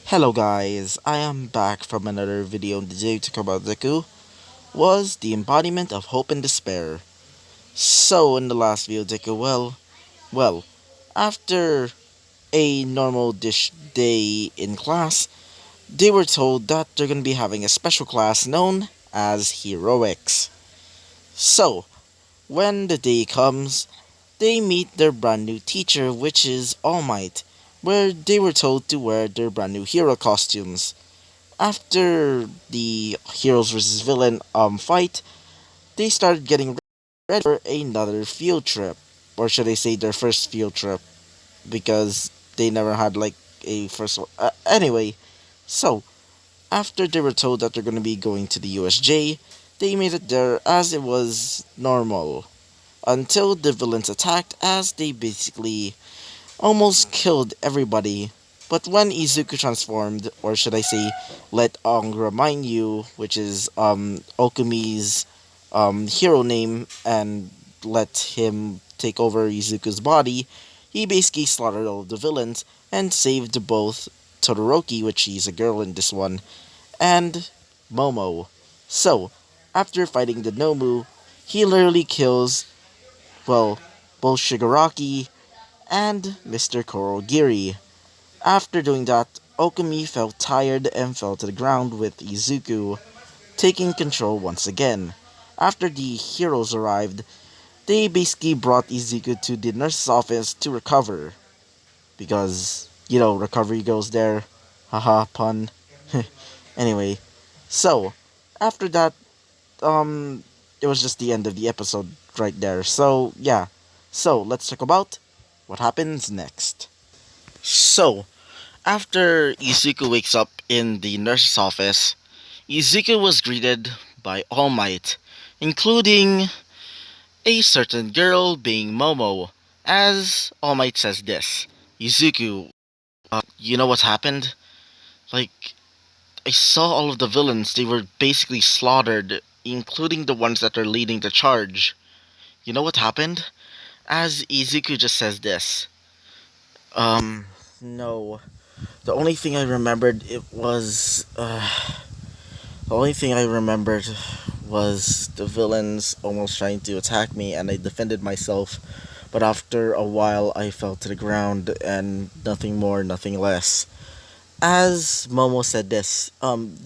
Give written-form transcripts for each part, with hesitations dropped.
Hello guys, I am back from another video and today to talk about deku was the embodiment of hope and despair. So in the last video deku, after a normal dish day in class, they were told that they're gonna be having a special class known as heroics. So when the day comes, they meet their brand new teacher, which is All Might, where they were told to wear their brand new hero costumes. After the heroes versus villain fight, they started getting ready for another field trip. Or should I say their first field trip, because they never had like a first one. Anyway, so after they were told that they're going to be going to the USJ, they made it there as it was normal. Until the villains attacked, as they basically almost killed everybody. But when Izuku transformed, or should I say, let Ong remind you, which is Okumi's hero name, and let him take over Izuku's body, he basically slaughtered all of the villains and saved both Todoroki, which she's a girl in this one, and Momo. So, after fighting the Nomu, he literally kills, well, both Shigaraki and Mr. Korogiri. After doing that, Okami felt tired and fell to the ground with Izuku taking control once again. After the heroes arrived, they basically brought Izuku to the nurse's office to recover. Because, recovery goes there. Haha, pun. Anyway, so, after that, it was just the end of the episode right there. So, yeah. So, let's talk about what happens next. So, after Izuku wakes up in the nurse's office, Izuku was greeted by All Might, including a certain girl being Momo, as All Might says this. Izuku, you know what happened? Like, I saw all of the villains, they were basically slaughtered, including the ones that are leading the charge. You know what happened? As Izuku just says this. No. The only thing I remembered it was the only thing I remembered was the villains almost trying to attack me and I defended myself, but after a while I fell to the ground and nothing more, nothing less. As Momo said this,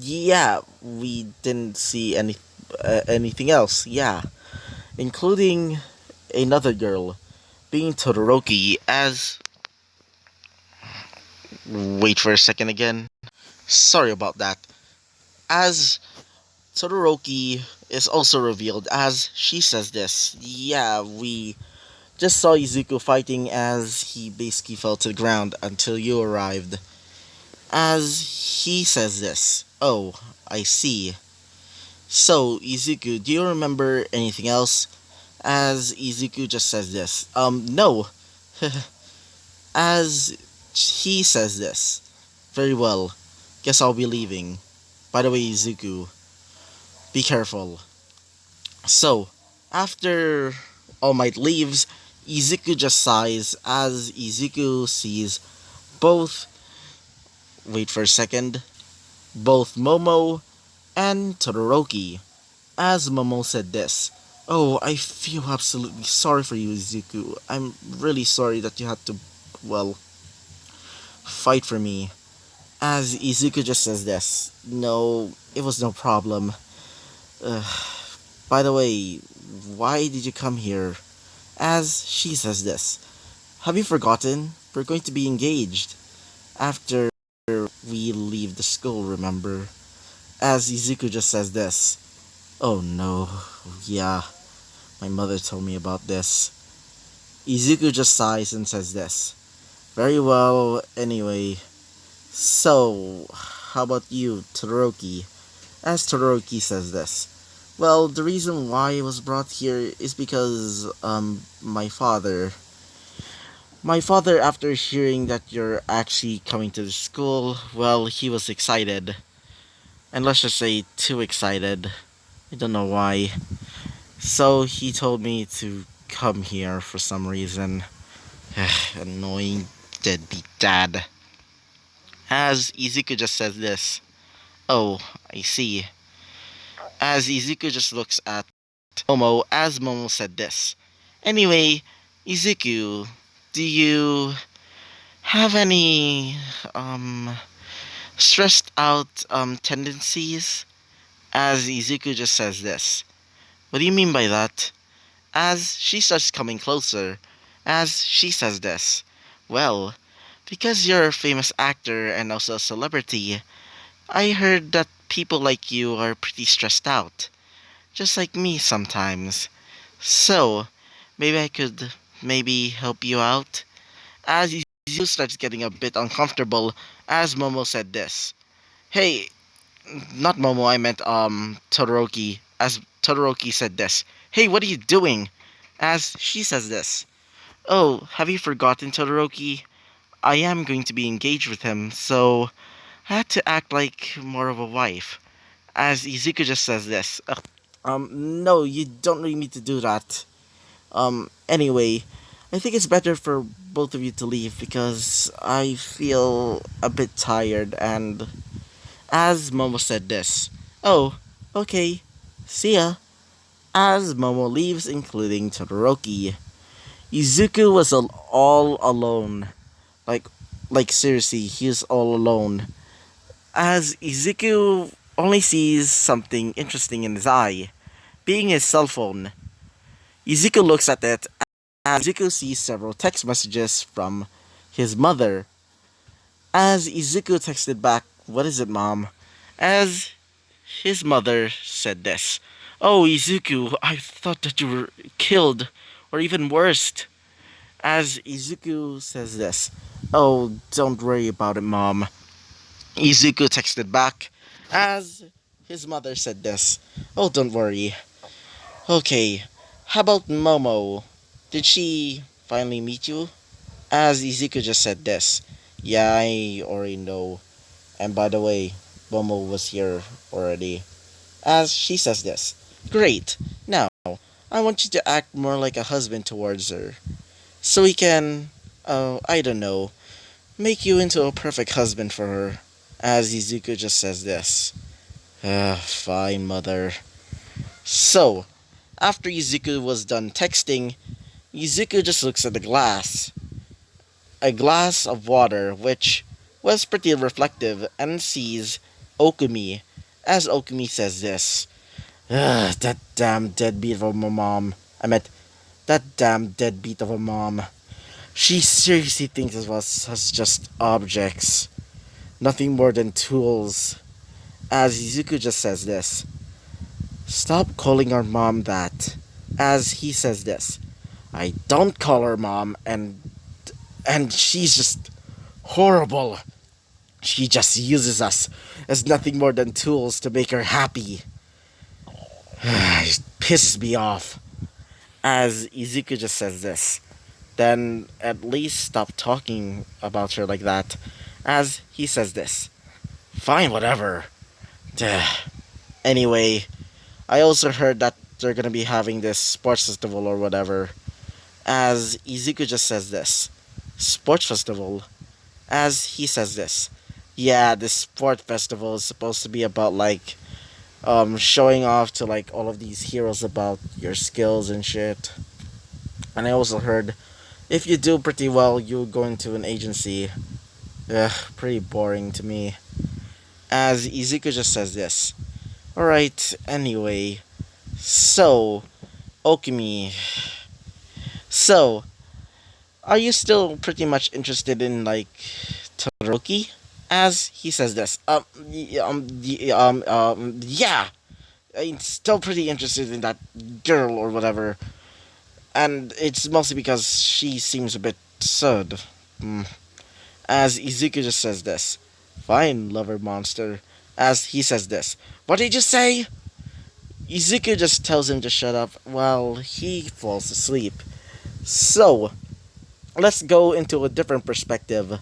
yeah, we didn't see anything else, yeah, including another girl being Todoroki. As wait for a second again. Sorry about that. As Todoroki is also revealed, as she says this. Yeah, we just saw Izuku fighting as he basically fell to the ground until you arrived. As he says this. Oh, I see. So, Izuku, do you remember anything else? As Izuku just says this. No. As he says this. Very well. Guess I'll be leaving. By the way, Izuku, be careful. So, after All Might leaves, Izuku just sighs as Izuku sees both, wait for a second, both Momo and Todoroki. As Momo said this, "Oh, I feel absolutely sorry for you, Izuku. I'm really sorry that you had to, well, fight for me." As Izuku just says this, "No, it was no problem. Uh, by the way, why did you come here?" As she says this, "Have you forgotten? We're going to be engaged after we leave the school, remember?" As Izuku just says this, "Oh no, yeah, my mother told me about this." Izuku just sighs and says this, "Very well, anyway. So, how about you, Todoroki?" As Todoroki says this, "Well, the reason why I was brought here is because, my father, after hearing that you're actually coming to the school, well, he was excited. And let's just say, too excited. I don't know why. So, he told me to come here for some reason." Annoying deadbeat dad. As Izuku just says this. Oh, I see. As Izuku just looks at Momo as Momo said this. Anyway, Izuku, do you have any stressed out tendencies? As Izuku just says this. What do you mean by that? As she starts coming closer, as she says this. Well, because you're a famous actor and also a celebrity, I heard that people like you are pretty stressed out. Just like me sometimes. So, maybe I could maybe help you out? As Izuku starts getting a bit uncomfortable, as Momo said this. Hey, not Momo, I meant Todoroki. As Todoroki said this. Hey, what are you doing? As she says this. Oh, have you forgotten, Todoroki? I am going to be engaged with him, so I had to act like more of a wife. As Izuku just says this. No, you don't really need to do that. Anyway, I think it's better for both of you to leave because I feel a bit tired and as Momo said this. Oh, okay. See ya. As Momo leaves, including Todoroki, Izuku was all alone. Like, like seriously, he's all alone. As Izuku only sees something interesting in his eye, being his cell phone. Izuku looks at it, and Izuku sees several text messages from his mother. As Izuku texted back, "What is it, mom?" As his mother said this. Oh, Izuku, I thought that you were killed, or even worse. As Izuku says this. Oh, don't worry about it, mom. Izuku texted back, as his mother said this. Oh, don't worry. Okay, how about Momo? Did she finally meet you? As Izuku just said this. Yeah, I already know. And by the way, Momo was here already. As she says this. Great. Now, I want you to act more like a husband towards her. So we can, I don't know, make you into a perfect husband for her. As Izuku just says this. Fine, mother. So, after Izuku was done texting, Izuku just looks at the glass. A glass of water, which was pretty reflective, and sees Okumi. As Okumi says this. That damn deadbeat of a mom. I meant, that damn deadbeat of a mom. She seriously thinks of us as just objects. Nothing more than tools. As Izuku just says this. Stop calling our mom that. As he says this. I don't call her mom, and she's just horrible. She just uses us as nothing more than tools to make her happy. It pisses me off. As Izuku just says this. Then at least stop talking about her like that. As he says this. Fine, whatever. Duh. Anyway, I also heard that they're gonna be having this sports festival or whatever. As Izuku just says this. Sports festival? As he says this. Yeah, this sport festival is supposed to be about like showing off to like all of these heroes about your skills and shit. And I also heard if you do pretty well, you go into an agency. Ugh, pretty boring to me. As Izuku just says this. Alright, anyway. So, Okumi. So, are you still pretty much interested in, like, Todoroki? As he says this. Yeah. I'm still pretty interested in that girl or whatever. And it's mostly because she seems a bit sad. As Izuku just says this. Fine, lover monster. As he says this. What did you say? Izuku just tells him to shut up while he falls asleep. So, let's go into a different perspective.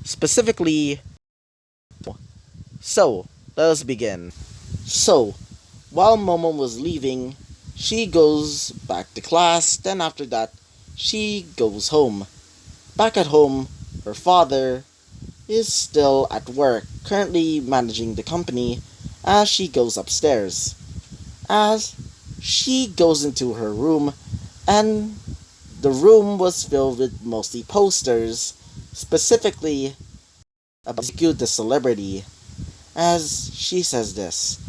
Specifically, so, let us begin. So, while Momo was leaving, she goes back to class, then after that, she goes home. Back at home, her father is still at work, currently managing the company, as she goes upstairs. As she goes into her room, and the room was filled with mostly posters, specifically about Izuku the celebrity, as she says this.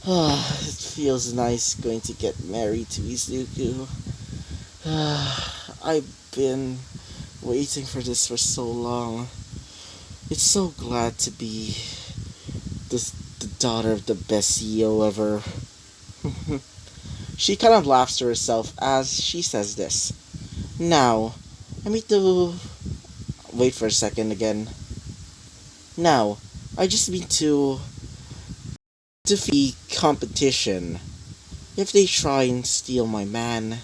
It feels nice going to get married to Izuku. I've been waiting for this for so long. It's so glad to be the daughter of the best CEO ever. She kind of laughs to herself as she says this. Now, I need to wait for a second again. Now, I just need to defeat competition. If they try and steal my man,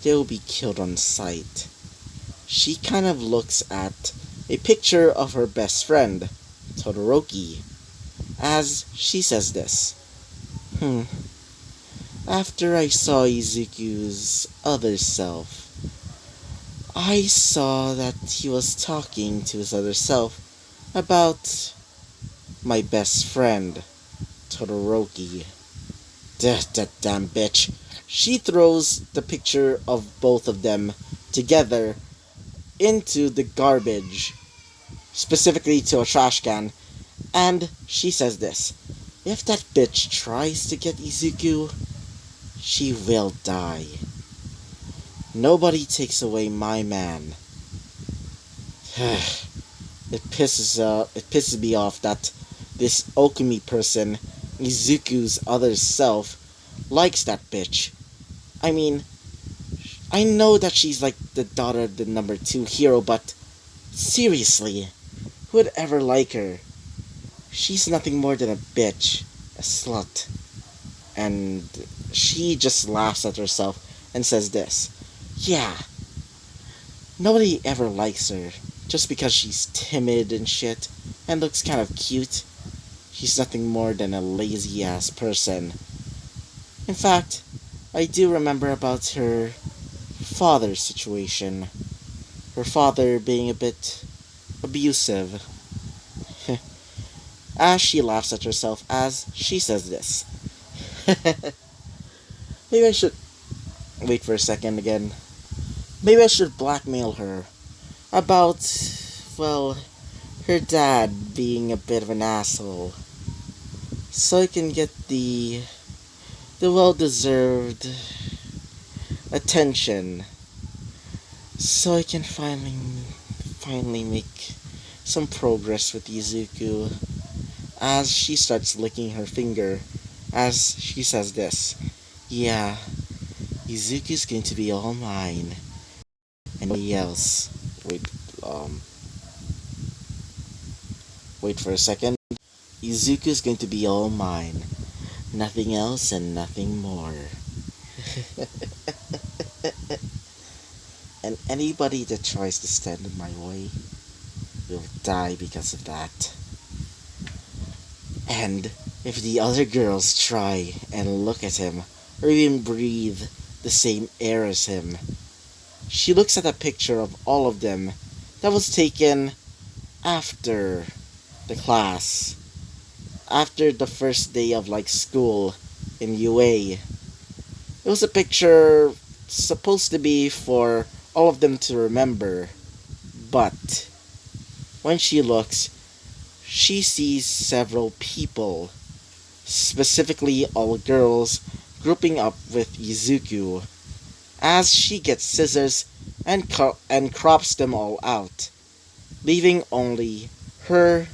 they'll be killed on sight. She kind of looks at a picture of her best friend, Todoroki, as she says this. After I saw Izuku's other self, I saw that he was talking to his other self about my best friend, Todoroki. That damn bitch. She throws the picture of both of them together into the garbage, specifically to a trash can, and she says this. If that bitch tries to get Izuku, she will die. Nobody takes away my man. It pisses me off that this Okami person, Izuku's other self, likes that bitch. I mean, I know that she's like the daughter of the number 2 hero, but seriously, who would ever like her? She's nothing more than a bitch, a slut. And she just laughs at herself and says this. Yeah, nobody ever likes her, just because she's timid and shit, and looks kind of cute. She's nothing more than a lazy ass person. In fact, I do remember about her father's situation. Her father being a bit abusive. As she laughs at herself as she says this. Maybe I should wait for a second again. Maybe I should blackmail her about, well, her dad being a bit of an asshole, so I can get the well-deserved attention, so I can finally make some progress with Izuku. As she starts licking her finger, as she says this. Yeah, Izuku's going to be all mine. And nobody else. Wait for a second. Izuku's going to be all mine. Nothing else and nothing more. And anybody that tries to stand in my way will die because of that. And if the other girls try and look at him, or even breathe the same air as him, she looks at a picture of all of them that was taken after the class, after the first day of school in UA. It was a picture supposed to be for all of them to remember, but when she looks, she sees several people, specifically all girls, grouping up with Izuku, as she gets scissors and crops them all out, leaving only her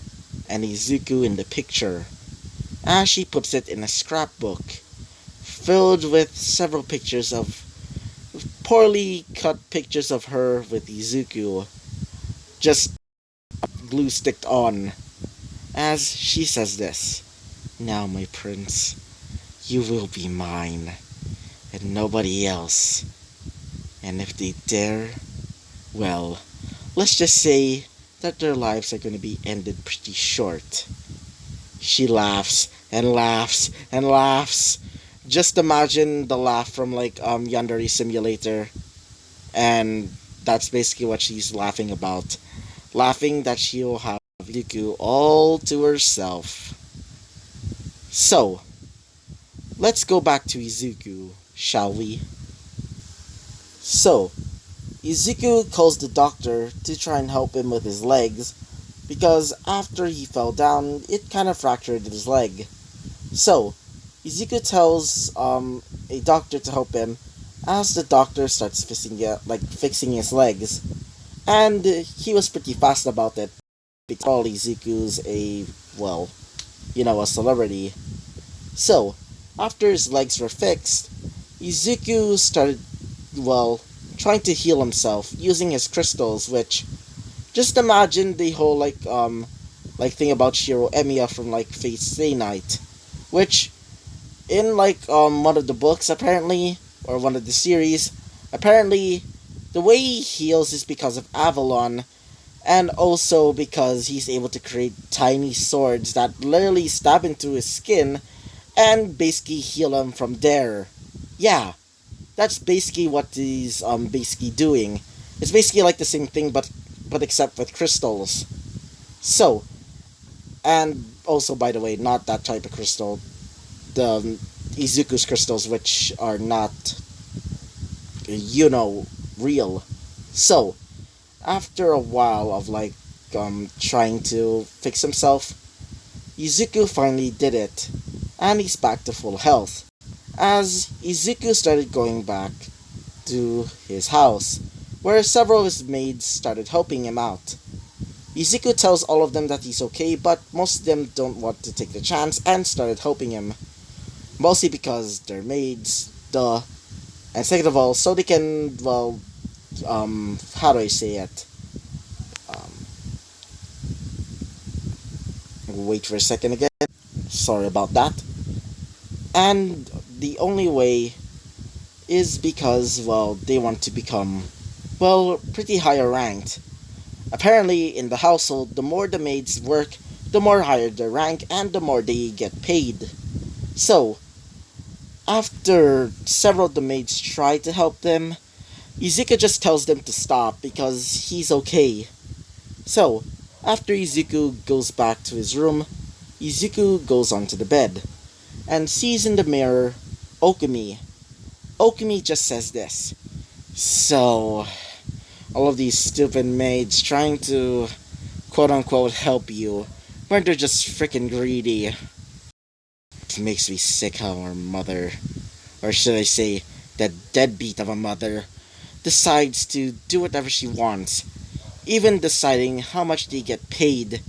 and Izuku in the picture, as she puts it in a scrapbook, filled with several pictures of poorly cut pictures of her with Izuku, just glue sticked on, as she says this. Now, my prince, you will be mine, and nobody else. And if they dare, well, let's just say that their lives are going to be ended pretty short. She laughs and laughs and laughs. Just imagine the laugh from Yandere Simulator, and that's basically what she's laughing about. Laughing that she'll have Izuku all to herself. So, let's go back to Izuku, shall we? So, Izuku calls the doctor to try and help him with his legs, because after he fell down, it kind of fractured his leg. So, Izuku tells a doctor to help him, as the doctor starts fixing his legs. And he was pretty fast about it, because all Izuku's a celebrity. So, after his legs were fixed, Izuku started, trying to heal himself using his crystals, which, just imagine the whole, thing about Shiro Emiya from, Fate Stay Night, which, in, one of the books, apparently, or one of the series, apparently, the way he heals is because of Avalon, and also because he's able to create tiny swords that literally stab into his skin and basically heal him from there. Yeah, that's basically what he's basically doing. It's basically like the same thing, but except with crystals. So, and also, by the way, not that type of crystal. The Izuku's crystals, which are not, real. So, after a while of trying to fix himself, Izuku finally did it, and he's back to full health. As Izuku started going back to his house, where several of his maids started helping him out. Izuku tells all of them that he's okay, but most of them don't want to take the chance and started helping him. Mostly because they're maids, duh. And second of all, so they can, how do I say it? Wait for a second again. Sorry about that. And the only way is because, they want to become, pretty higher ranked. Apparently, in the household, the more the maids work, the more higher their rank, and the more they get paid. So, after several of the maids try to help them, Izuku just tells them to stop because he's okay. So, after Izuku goes back to his room, Izuku goes onto the bed and sees in the mirror Okumi. Okumi just says this. So, all of these stupid maids trying to quote unquote help you, but they're just freaking greedy. It makes me sick how our mother, or should I say, the deadbeat of a mother, decides to do whatever she wants, even deciding how much they get paid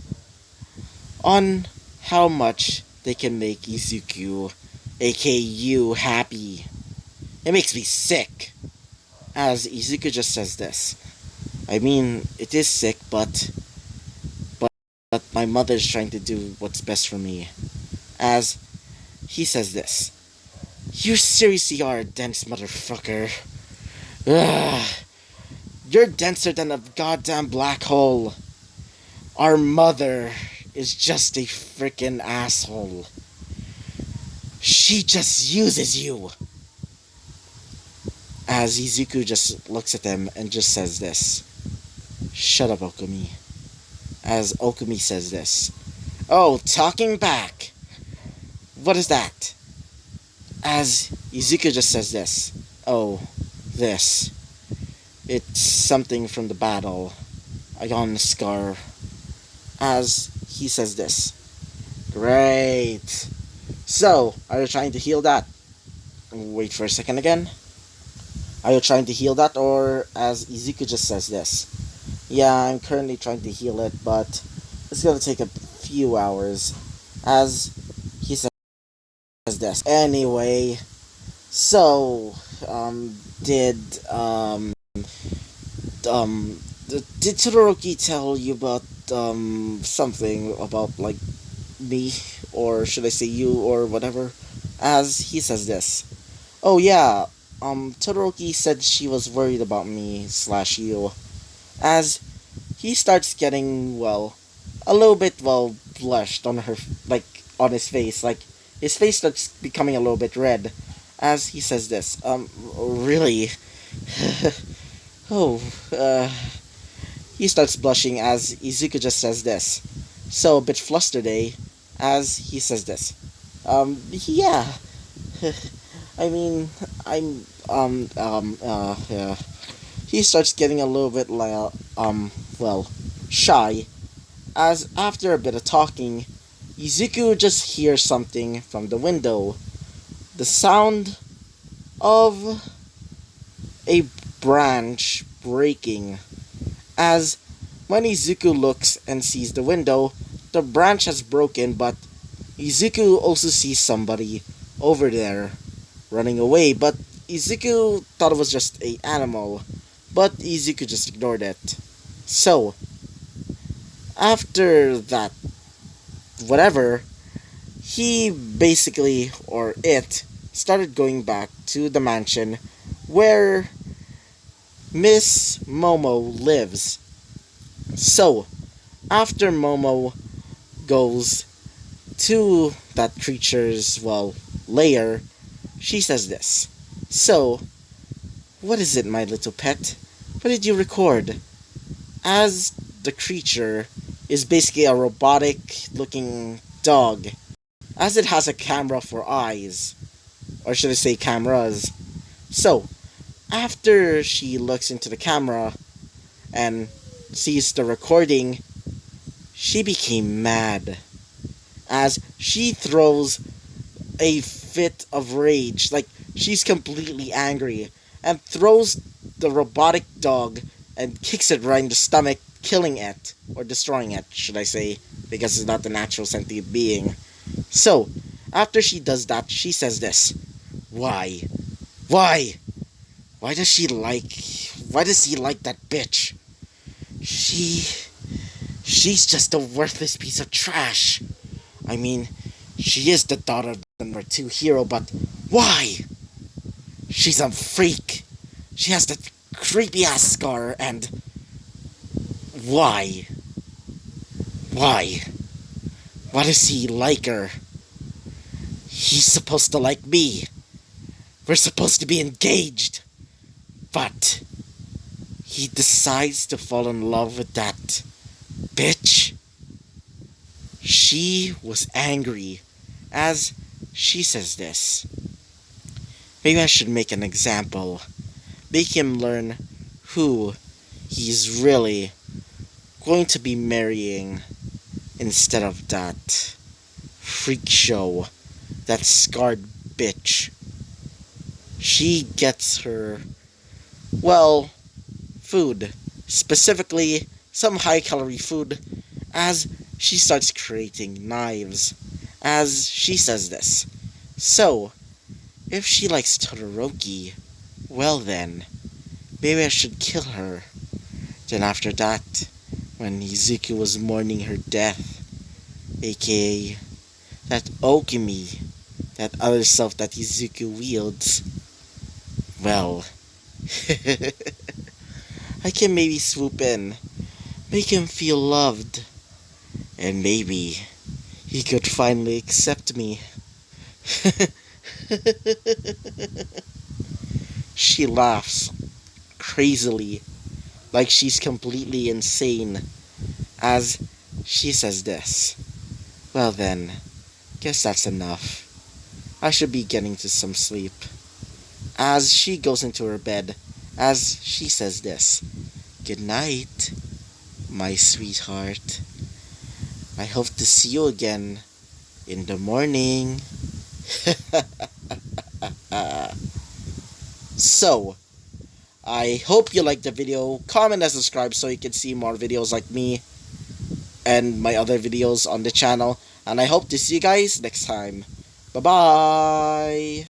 on how much they can make Izuku, aka you, happy. It makes me sick. As Izuku just says this. I mean, it is sick, but my mother's trying to do what's best for me. As he says this. You seriously are a dense motherfucker. Ugh. You're denser than a goddamn black hole. Our mother is just a freaking asshole. She just uses you. As Izuku just looks at them and just says this. Shut up, Okumi. As Okumi says this. Oh, talking back. What is that? As Izuku just says this. Oh, this. It's something from the battle. I got a scar. As he says this. Great. So, are you trying to heal that? Wait for a second again. Are you trying to heal that, or as Izuku just says this? Yeah, I'm currently trying to heal it, but it's gonna take a few hours. As he says this. Anyway, so, did Todoroki tell you about, something about, me, or should I say you, or whatever? As he says this. Oh yeah, Todoroki said she was worried about me slash you. As he starts getting, a little bit, blushed on her, on his face. His face starts becoming a little bit red. As he says this. Really? Oh, he starts blushing as Izuku just says this. So a bit flustered, eh? As he says this. Yeah. I mean, yeah. He starts getting a little bit like, well, shy. As after a bit of talking, Izuku just hears something from the window. The sound of a branch breaking. As when Izuku looks and sees the window, the branch has broken, but Izuku also sees somebody over there running away, but Izuku thought it was just a animal, but Izuku just ignored it. So, after that, whatever, he basically, or it, started going back to the mansion where Miss Momo lives. So, after Momo goes to that creature's, well, lair, she says this. So, what is it, my little pet? What did you record? As the creature is basically a robotic looking dog, as it has a camera for eyes, or should I say cameras. So, after she looks into the camera and sees the recording, she became mad as she throws a fit of rage. Like, she's completely angry and throws the robotic dog and kicks it right in the stomach, killing it, or destroying it, should I say, because it's not a natural sentient being. So, after she does that, she says this. Why? Why? Why does she like... Why does he like that bitch? She's just a worthless piece of trash. I mean, she is the daughter of the #2 hero, but why? She's a freak. She has that creepy ass scar, and why? Why? Why does he like her? He's supposed to like me. We're supposed to be engaged. But he decides to fall in love with that bitch. She was angry as she says this. Maybe I should make an example. Make him learn who he's really going to be marrying instead of that freak show, that scarred bitch. She gets her, well, food. Specifically, some high-calorie food, as she starts creating knives. As she says this. So, if she likes Todoroki, well then, maybe I should kill her. Then after that, when Izuku was mourning her death, aka that Okimi, that other self that Izuku wields, well, I can maybe swoop in, make him feel loved, and maybe he could finally accept me. She laughs crazily, like she's completely insane, as she says this. Well then, guess that's enough. I should be getting to some sleep. As she goes into her bed, as she says this. Good night, my sweetheart. I hope to see you again in the morning. So, I hope you liked the video. Comment and subscribe so you can see more videos like me and my other videos on the channel. And I hope to see you guys next time. Bye-bye!